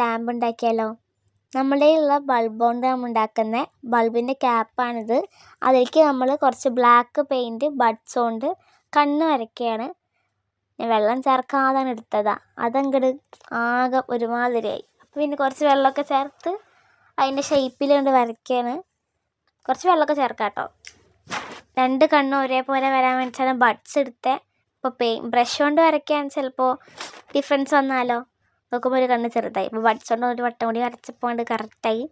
Lamp ഉണ്ടാക്കിയാലോ? നമ്മുടെ ഉള്ള ബൾബ് കൊണ്ട് നമ്മൾ ഉണ്ടാക്കുന്ന ബൾബിൻ്റെ ക്യാപ്പാണിത്. അതിലേക്ക് നമ്മൾ കുറച്ച് ബ്ലാക്ക് പെയിൻറ്റ് ബഡ്സ് കൊണ്ട് കണ്ണ് വരയ്ക്കുകയാണ്. ഞാൻ വെള്ളം ചേർക്കാതെ എടുത്തതാണ്. അതങ്ങോട്ട് ആകെ ഒരുമാതിരിയായി. അപ്പോൾ പിന്നെ കുറച്ച് വെള്ളമൊക്കെ ചേർത്ത് അതിൻ്റെ ഷേപ്പിൽ കൊണ്ട് വരയ്ക്കുകയാണ്. കുറച്ച് വെള്ളമൊക്കെ ചേർക്കാം കേട്ടോ. 2 കണ്ണും ഒരേപോലെ വരാൻ വേണ്ടിയിട്ടാണ് ബഡ്സ് എടുത്തത്. ഇപ്പോൾ ബ്രഷ് കൊണ്ട് വരയ്ക്കാൻ ചിലപ്പോൾ ഡിഫറൻസ് വന്നാലോ? നോക്കുമ്പോൾ ഒരു കണ്ണ് ചെറുതായി. ഇപ്പോൾ ബഡ്സ് കൊണ്ട് ഒരു വട്ടം കൂടി വരച്ചപ്പോൾ കൊണ്ട് കറക്റ്റായി.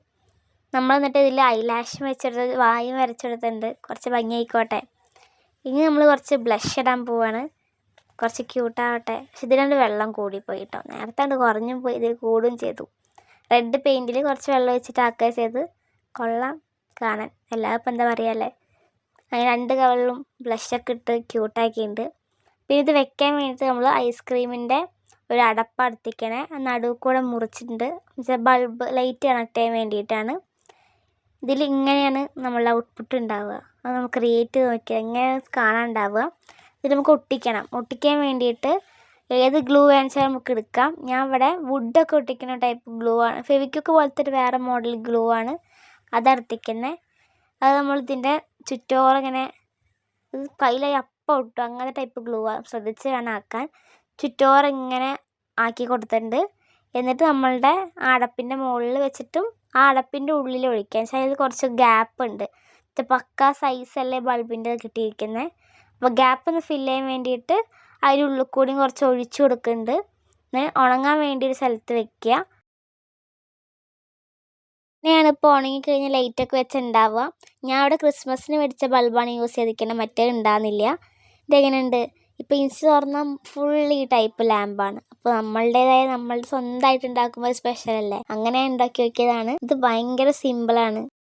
നമ്മൾ എന്നിട്ട് ഇതിൽ ഐലാഷും വെച്ചെടുത്ത് വായും വരച്ചെടുത്തിട്ടുണ്ട്. കുറച്ച് ഭംഗിയായിക്കോട്ടെ. ഇനി നമ്മൾ കുറച്ച് ബ്ലഷ് ഇടാൻ പോവാണ്. കുറച്ച് ക്യൂട്ടാവട്ടെ. പക്ഷെ ഇതിലുണ്ട് വെള്ളം കൂടിപ്പോയി കേട്ടോ. നേരത്തെ കൊണ്ട് കുറഞ്ഞും പോയി, ഇതിൽ കൂടുകയും ചെയ്തു. റെഡ് പെയിൻറ്റിൽ കുറച്ച് വെള്ളം വെച്ചിട്ട് ആക്കുക ചെയ്ത്. കൊള്ളാം കാണാൻ. എല്ലാവരും ഇപ്പം എന്താ പറയുകയല്ലേ. അങ്ങനെ 2 കവളിലും ബ്ലഷൊക്കെ ഇട്ട് ക്യൂട്ടാക്കിയിട്ടുണ്ട്. പിന്നെ ഇത് വെക്കാൻ വേണ്ടിയിട്ട് നമ്മൾ ഐസ്ക്രീമിൻ്റെ ഒരു അടപ്പ് അടുത്തിക്കണേ നടുവ് കൂടെ മുറിച്ചിട്ടുണ്ട്. ബൾബ് ലൈറ്റ് കണക്ട് ചെയ്യാൻ വേണ്ടിയിട്ടാണ്. ഇതിൽ ഇങ്ങനെയാണ് നമ്മളുടെ ഔട്ട്പുട്ട് ഉണ്ടാവുക. അത് നമ്മൾ ക്രിയേറ്റ് ചെയ്ത് നോക്കിയാൽ എങ്ങനെ കാണാനുണ്ടാവുക. ഇത് നമുക്ക് ഒട്ടിക്കാൻ വേണ്ടിയിട്ട് ഏത് ഗ്ലൂ വേണമെന്ന് നമുക്ക് എടുക്കാം. ഞാൻ ഇവിടെ വുഡൊക്കെ ഒട്ടിക്കുന്ന ടൈപ്പ് ഗ്ലൂ ആണ്. ഫെവിക്വിക്ക് പോലത്തെ ഒരു വേറെ മോഡൽ ഗ്ലൂ ആണ് അതെടുത്തിക്കുന്നത്. അത് നമ്മൾ ഇതിൻ്റെ ചുറ്റോളം ഇങ്ങനെ കയ്യിലായി അപ്പം ഇട്ടു. അങ്ങനത്തെ ടൈപ്പ് ഗ്ലൂ ആണ്. ശ്രദ്ധിച്ച് വേണം ആക്കാൻ. ചുറ്റോളം ഇങ്ങനെ ആക്കി കൊടുത്തിട്ടുണ്ട്. എന്നിട്ട് നമ്മളുടെ അടപ്പിൻ്റെ മുകളിൽ വെച്ചിട്ടും ആ അടപ്പിൻ്റെ ഉള്ളിൽ ഒഴിക്കുക. പക്ഷേ അതിൽ കുറച്ച് ഗ്യാപ്പ് ഉണ്ട്. ഇത് പക്ക സൈസല്ലേ ബൾബിൻ്റെ കിട്ടിയിരിക്കുന്നത്. അപ്പോൾ ഗ്യാപ്പ് ഒന്ന് ഫില്ല് ചെയ്യാൻ വേണ്ടിയിട്ട് അതിനുള്ളിൽ കൂടിയും കുറച്ച് ഒഴിച്ചു കൊടുക്കുന്നുണ്ട്. ഉണങ്ങാൻ വേണ്ടി ഒരു സ്ഥലത്ത് വെക്കുക. ഇങ്ങനെയാണ് ഇപ്പോൾ ഉണങ്ങിക്കഴിഞ്ഞാൽ ലൈറ്റൊക്കെ വെച്ചുണ്ടാവുക. ഞാൻ അവിടെ ക്രിസ്മസിന് മേടിച്ച ബൾബാണ് യൂസ് ചെയ്തിരിക്കുന്നത്. മറ്റേ ഉണ്ടാകുന്നില്ല. ഇതെങ്ങനെയുണ്ട്? ഇപ്പോൾ ഇൻസ്റ്റ തുറന്നാൽ ഫുൾ ഈ ടൈപ്പ് ലാമ്പാണ്. അപ്പോൾ നമ്മളുടേതായ നമ്മൾ സ്വന്തമായിട്ട് ഉണ്ടാക്കുമ്പോൾ സ്പെഷ്യൽ അല്ലേ. അങ്ങനെ ഉണ്ടാക്കി നോക്കിയതാണ്. ഇത് ഭയങ്കര സിമ്പിളാണ്.